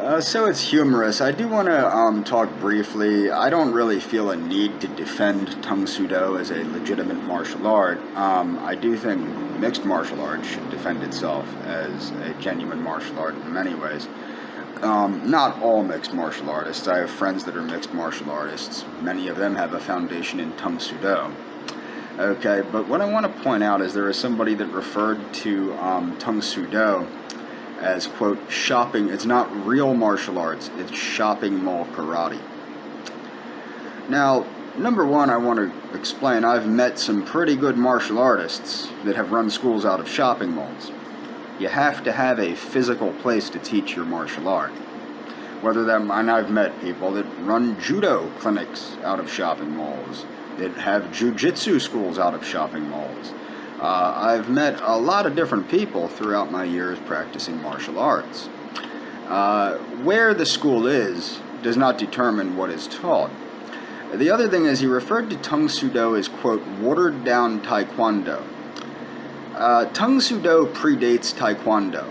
So it's humorous. I do want to talk briefly. I don't really feel a need to defend Tang Soo Do as a legitimate martial art. I do think mixed martial arts should defend itself as a genuine martial art in many ways. Not all mixed martial artists. I have friends that are mixed martial artists. Many of them have a foundation in Tang Soo Do. Okay, but what I want to point out is there is somebody that referred to Tang Soo Do as, quote, shopping. It's not real martial arts, it's shopping mall karate. Now, number one, I want to explain, I've met some pretty good martial artists that have run schools out of shopping malls. You have to have a physical place to teach your martial art. Whether that, and I've met people that run judo clinics out of shopping malls, that have jiu-jitsu schools out of shopping malls. I've met a lot of different people throughout my years practicing martial arts. Where the school is does not determine what is taught. The other thing is he referred to Tang Soo Do as, quote, watered down Taekwondo. Tang Soo Do predates Taekwondo,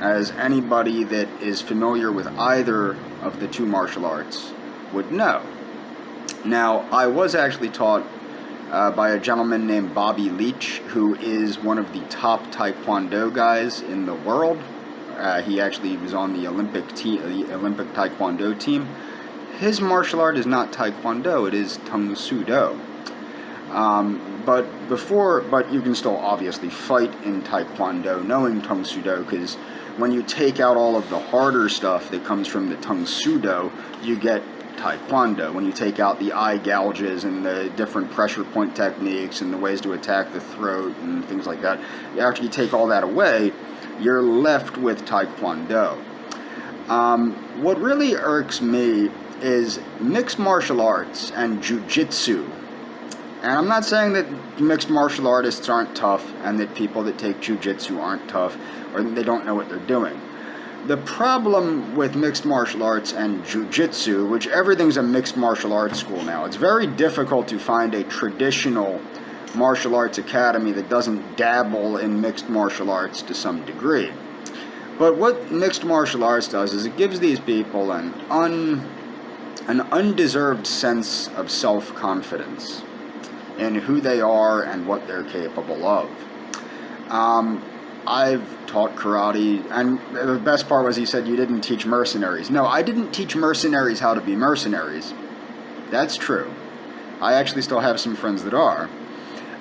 as anybody that is familiar with either of the two martial arts would know. Now, I was actually taught by a gentleman named Bobby Leach, who is one of the top Taekwondo guys in the world. He actually was on the Olympic Taekwondo team. His martial art is not Taekwondo; it is Tang Soo Do. But you can still obviously fight in Taekwondo knowing Tang Soo Do, because when you take out all of the harder stuff that comes from the Tang Soo Do, you get Taekwondo. When you take out the eye gouges and the different pressure point techniques and the ways to attack the throat and things like that, after you take all that away, you're left with Taekwondo. What really irks me is mixed martial arts and jiu-jitsu. And I'm not saying that mixed martial artists aren't tough and that people that take jiu-jitsu aren't tough or that they don't know what they're doing. The problem with mixed martial arts and jiu-jitsu, which everything's a mixed martial arts school now, it's very difficult to find a traditional martial arts academy that doesn't dabble in mixed martial arts to some degree. But what mixed martial arts does is it gives these people an undeserved sense of self-confidence in who they are and what they're capable of. I've taught karate, and the best part was he said you didn't teach mercenaries. No, I didn't teach mercenaries how to be mercenaries. That's true. I actually still have some friends that are.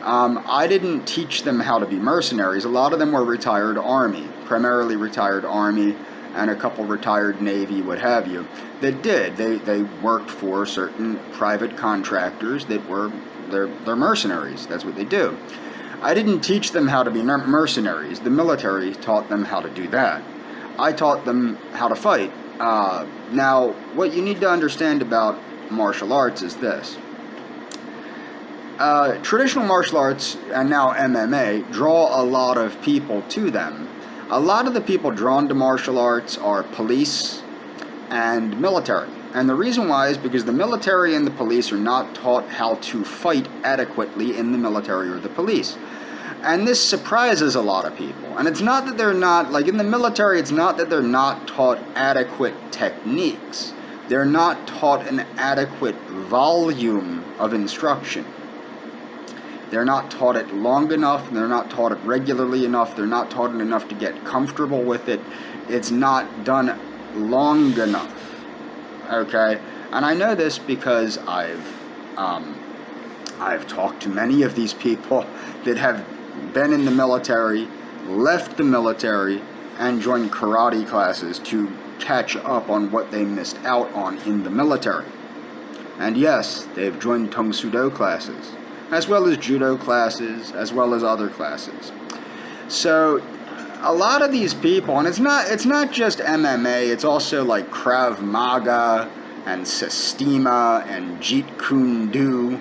I didn't teach them how to be mercenaries. A lot of them were retired Army, primarily retired Army, and a couple retired Navy, what have you, that did. They worked for certain private contractors that were, they're mercenaries. That's what they do. I didn't teach them how to be mercenaries. The military taught them how to do that. I taught them how to fight. Now, what you need to understand about martial arts is this. Traditional martial arts, and now MMA, draw a lot of people to them. A lot of the people drawn to martial arts are police and military. And the reason why is because the military and the police are not taught how to fight adequately in the military or the police. And this surprises a lot of people. And it's not that they're not, like in the military, it's not that they're not taught adequate techniques. They're not taught an adequate volume of instruction. They're not taught it long enough, they're not taught it regularly enough, they're not taught it enough to get comfortable with it. It's not done long enough. Okay, and I know this because I've talked to many of these people that have been in the military, left the military, and joined karate classes to catch up on what they missed out on in the military. And yes, they've joined Tang Soo Do classes, as well as judo classes, as well as other classes. So a lot of these people, and it's not just MMA, it's also like Krav Maga and Sistema and Jeet Kune Do.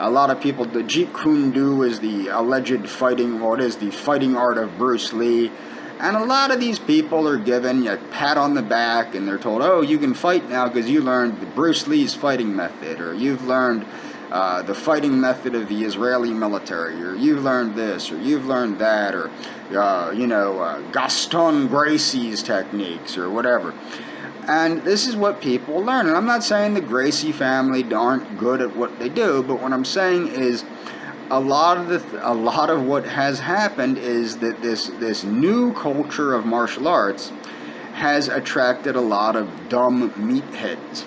A lot of people, the Jeet Kune Do is the alleged fighting, or it is the fighting art of Bruce Lee. And a lot of these people are given a pat on the back and they're told, oh, you can fight now because you learned Bruce Lee's fighting method, or you've learned the fighting method of the Israeli military, or you've learned this, or you've learned that, or Gaston Gracie's techniques, or whatever. And this is what people learn. And I'm not saying the Gracie family aren't good at what they do, but what I'm saying is a lot of what has happened is that this new culture of martial arts has attracted a lot of dumb meatheads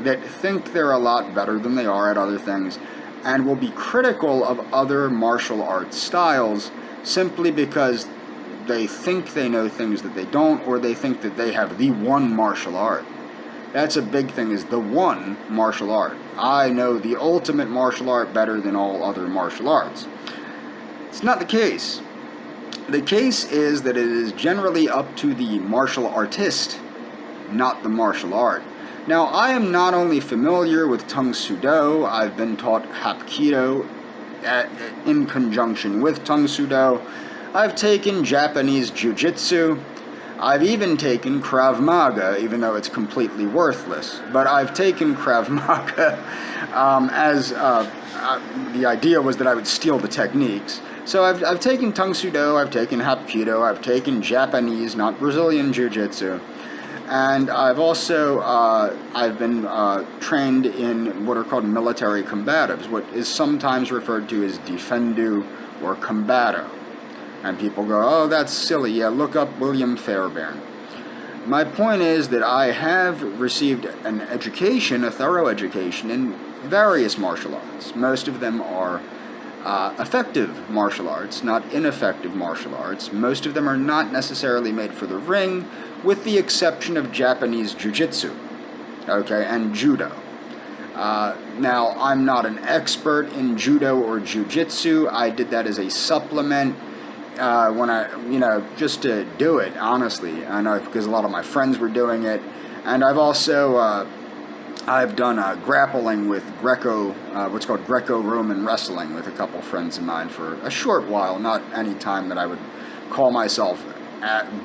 that think they're a lot better than they are at other things, and will be critical of other martial arts styles simply because they think they know things that they don't, or they think that they have the one martial art. That's a big thing, is the one martial art. I know the ultimate martial art better than all other martial arts. It's not the case. The case is that it is generally up to the martial artist, not the martial art. Now, I am not only familiar with Tang Soo Do, I've been taught Hapkido in conjunction with Tang Soo Do. I've taken Japanese Jiu-Jitsu. I've even taken Krav Maga, even though it's completely worthless. But I've taken Krav Maga the idea was that I would steal the techniques. So I've taken Tang Soo Do, I've taken Hapkido, I've taken Japanese, not Brazilian Jiu-Jitsu. And I've also I've been trained in what are called military combatives, what is sometimes referred to as defendu or combato. And people go, oh, that's silly. Yeah, look up William Fairbairn. My point is that I have received an education, a thorough education, in various martial arts. Most of them are effective martial arts, not ineffective martial arts. Most of them are not necessarily made for the ring, with the exception of Japanese Jiu-Jitsu, okay, and Judo. Now, I'm not an expert in Judo or Jiu-Jitsu. I did that as a supplement when just to do it, honestly. I know because a lot of my friends were doing it. And I've also, I've done grappling with what's called Greco-Roman wrestling with a couple friends of mine for a short while. Not any time that I would call myself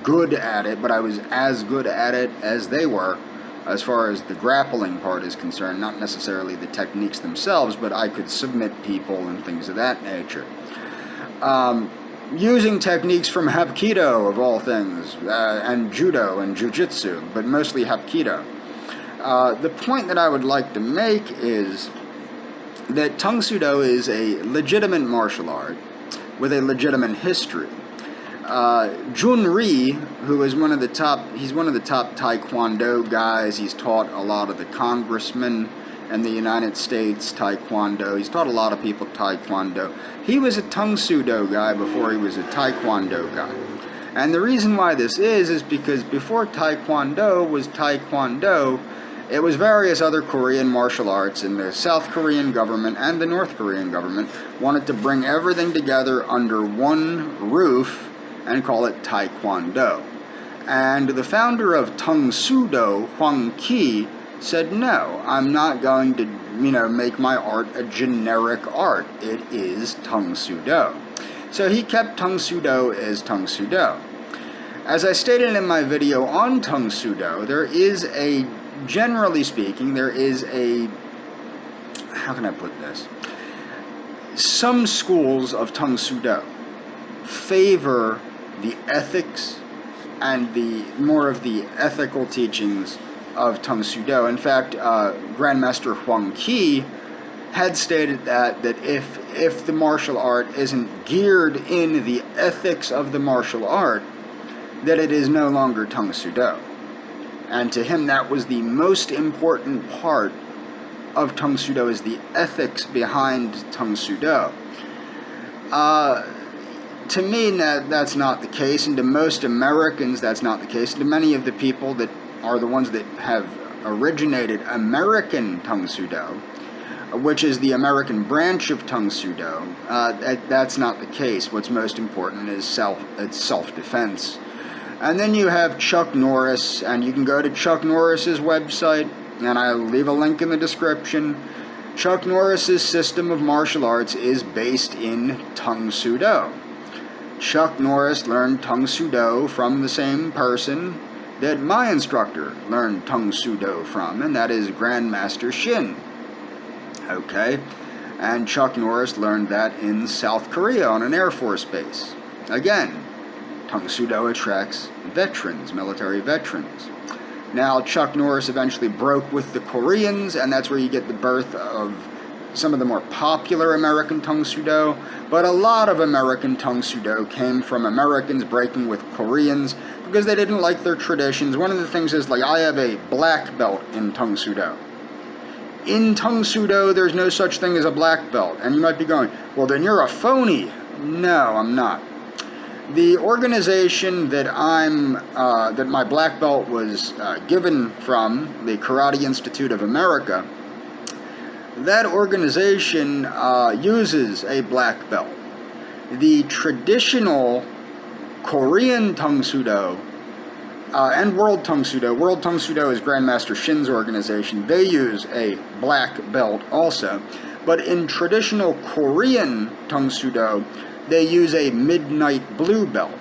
good at it, but I was as good at it as they were, as far as the grappling part is concerned. Not necessarily the techniques themselves, but I could submit people and things of that nature. Using techniques from Hapkido, of all things, and Judo and Jiu-Jitsu, but mostly Hapkido. The point that I would like to make is that Tang Soo Do is a legitimate martial art with a legitimate history. Jun Ri, who is one of the top Taekwondo guys. He's taught a lot of the congressmen in the United States Taekwondo. He's taught a lot of people Taekwondo. He was a Tang Soo Do guy before he was a Taekwondo guy. And the reason why this is because before Taekwondo was Taekwondo, it was various other Korean martial arts, and the South Korean government and the North Korean government wanted to bring everything together under one roof and call it Taekwondo. And the founder of Tang Soo Do, Hwang Ki, said, no, I'm not going to, make my art a generic art. It is Tang Soo Do. So he kept Tang Soo Do as Tang Soo Do. As I stated in my video on Tang Soo Do, generally speaking, how can I put this? Some schools of Tang Soo Do favor the ethics and more of the ethical teachings of Tang Soo Do. In fact, Grandmaster Hwang Ki had stated that if the martial art isn't geared in the ethics of the martial art, that it is no longer Tang Soo Do. And to him, that was the most important part of Tang Soo Do, is the ethics behind Tang Soo Do. To me, that's not the case, and to most Americans, that's not the case. To many of the people that are the ones that have originated American Tang Soo Do, which is the American branch of Tang Soo Do, that's not the case. What's most important is self-defense. And then you have Chuck Norris, and you can go to Chuck Norris's website, and I'll leave a link in the description. Chuck Norris's system of martial arts is based in Tang Soo Do. Chuck Norris learned Tang Soo Do from the same person that my instructor learned Tang Soo Do from, and that is Grandmaster Shin. Okay, And Chuck Norris learned that in South Korea on an Air Force base. Again, Tang Soo Do attracts veterans, military veterans. Now, Chuck Norris eventually broke with the Koreans, and that's where you get the birth of some of the more popular American Tang Soo Do. But a lot of American Tang Soo Do came from Americans breaking with Koreans because they didn't like their traditions. One of the things is, like, I have a black belt in Tang Soo Do. In Tang Soo Do, there's no such thing as a black belt. And you might be going, well, then you're a phony. No, I'm not. The organization that that my black belt was given from, the Karate Institute of America, that organization uses a black belt. The traditional Korean Tang Soo Do and World Tang Soo Do. World Tang Soo Do is Grandmaster Shin's organization. They use a black belt also. But in traditional Korean Tang Soo Do, they use a midnight blue belt.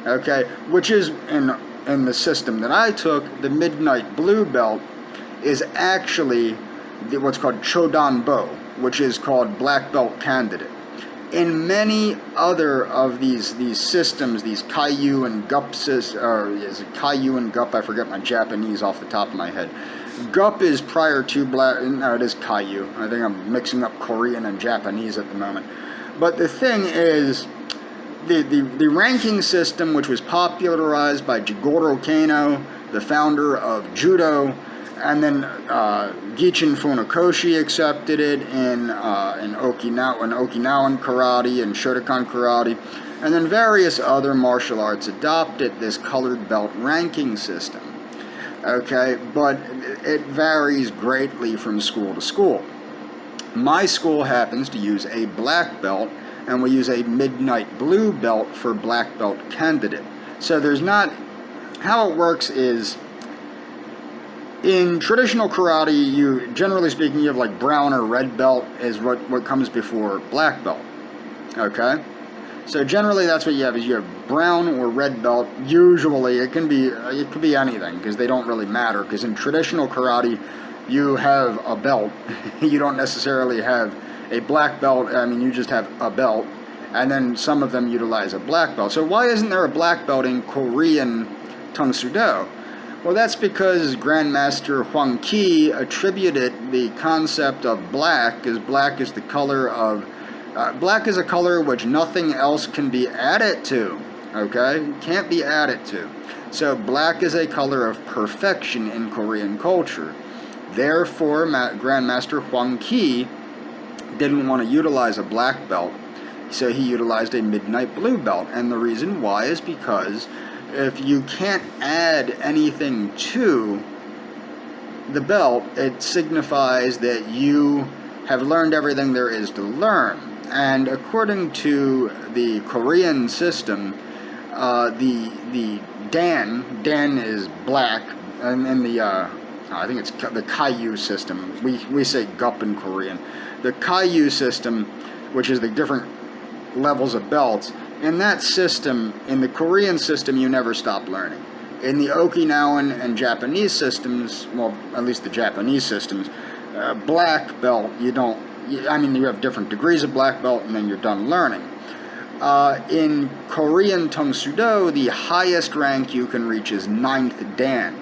Okay? Which is, in the system that I took, the midnight blue belt is actually what's called Chodan Bo, which is called black belt candidate. In many other of these systems, these Kaiyu and Gup or is it Kaiyu and Gup? I forget my Japanese off the top of my head. Gup is prior to black. No, it is Kaiyu. I think I'm mixing up Korean and Japanese at the moment. But the thing is, the ranking system, which was popularized by Jigoro Kano, the founder of Judo, and then Gichin Funakoshi accepted it in Okinawan karate and Shotokan karate, and then various other martial arts adopted this colored belt ranking system. Okay, but it varies greatly from school to school. My school happens to use a black belt, and we use a midnight blue belt for black belt candidate. So there's not, how it works is, in traditional karate, you, generally speaking, you have like brown or red belt is what comes before black belt. Okay? So generally that's what you have, is you have brown or red belt. Usually it could be anything, because they don't really matter, because in traditional karate you have a belt. You don't necessarily have a black belt. I mean, you just have a belt, and then some of them utilize a black belt. So why isn't there a black belt in Korean Tang Soo Do? Well, that's because Grandmaster Hwang Ki attributed the concept of black, as black is the color of, black is a color which nothing else can be added to, okay? Can't be added to. So black is a color of perfection in Korean culture. Therefore, Grandmaster Hwang Ki didn't want to utilize a black belt, so he utilized a midnight blue belt. And the reason why is because if you can't add anything to the belt, it signifies that you have learned everything there is to learn. And according to the Korean system, the Dan is black, and in the I think it's the Kaiyu system. We say Gup in Korean. The Kaiyu system, which is the different levels of belts, in that system, in the Korean system, you never stop learning. In the Okinawan and Japanese systems, well, at least the Japanese systems, black belt, you don't, I mean, you have different degrees of black belt, and then you're done learning. In Korean Tang Soo Do, the highest rank you can reach is 9th Dan.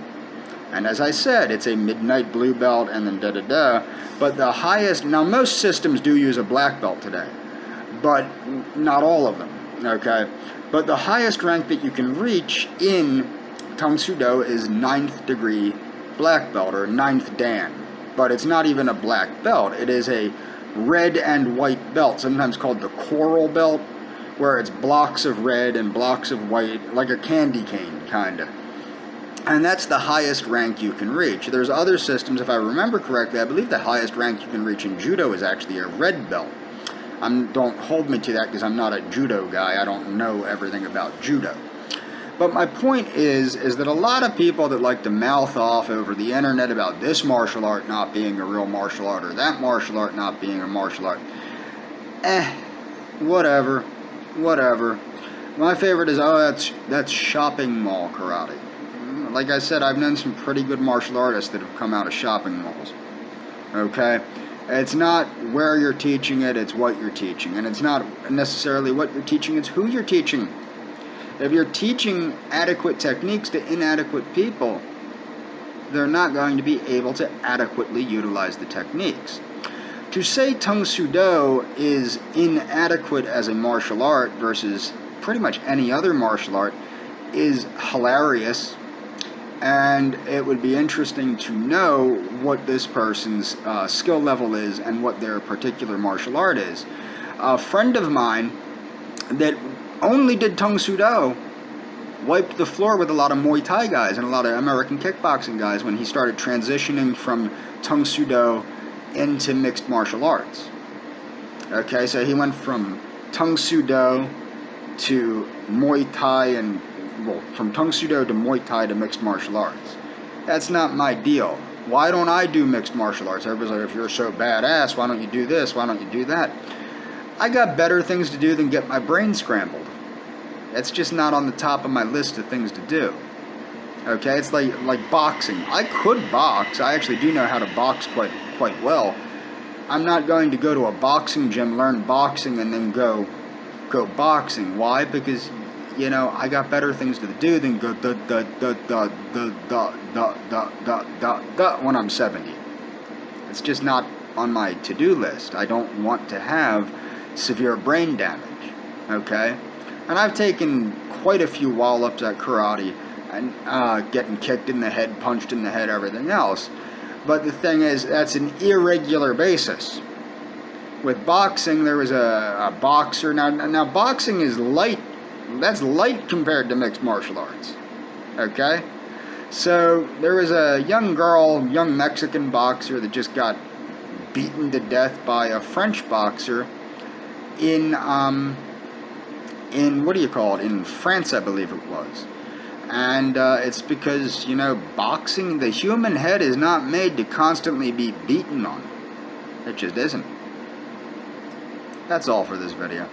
And as I said, it's a midnight blue belt, and then da-da-da. But the highest, now most systems do use a black belt today, but not all of them. Okay, but the highest rank that you can reach in Tang Soo Do is 9th degree black belt, or 9th Dan. But it's not even a black belt. It is a red and white belt, sometimes called the coral belt, where it's blocks of red and blocks of white, like a candy cane, kind of. And that's the highest rank you can reach. There's other systems, if I remember correctly, I believe the highest rank you can reach in Judo is actually a red belt. Don't hold me to that, because I'm not a Judo guy. I don't know everything about Judo. But my point is that a lot of people that like to mouth off over the internet about this martial art not being a real martial art, or that martial art not being a martial art, whatever. My favorite is, that's shopping mall karate. Like I said, I've known some pretty good martial artists that have come out of shopping malls. Okay? It's not where you're teaching it, it's what you're teaching. And it's not necessarily what you're teaching, it's who you're teaching. If you're teaching adequate techniques to inadequate people, they're not going to be able to adequately utilize the techniques. To say Tang Soo Do is inadequate as a martial art versus pretty much any other martial art is hilarious, and it would be interesting to know what this person's skill level is and what their particular martial art is. A friend of mine that only did Tang Soo Do wiped the floor with a lot of Muay Thai guys and a lot of American kickboxing guys when he started transitioning from Tang Soo Do into mixed martial arts. Okay, so he went from Tang Soo Do to Muay Thai and, well, from Tang Soo Do to Muay Thai to mixed martial arts. That's not my deal. Why don't I do mixed martial arts? Everybody's like, if you're so badass, why don't you do this? Why don't you do that? I got better things to do than get my brain scrambled. It's just not on the top of my list of things to do. Okay, it's like boxing. I could box. I actually do know how to box quite well. I'm not going to go to a boxing gym, learn boxing, and then go boxing. Why? Because, you know, I got better things to do than go when I'm 70. It's just not on my to-do list. I don't want to have severe brain damage. Okay? And I've taken quite a few wall-ups at karate, and getting kicked in the head, punched in the head, everything else. But the thing is, that's an irregular basis. With boxing, there was a boxer. Now boxing is light. That's light compared to mixed martial arts. Okay? So there was a young girl, young Mexican boxer that just got beaten to death by a French boxer in what do you call it? In France, I believe it was. And it's because, you know, boxing, the human head is not made to constantly be beaten on. It just isn't. That's all for this video.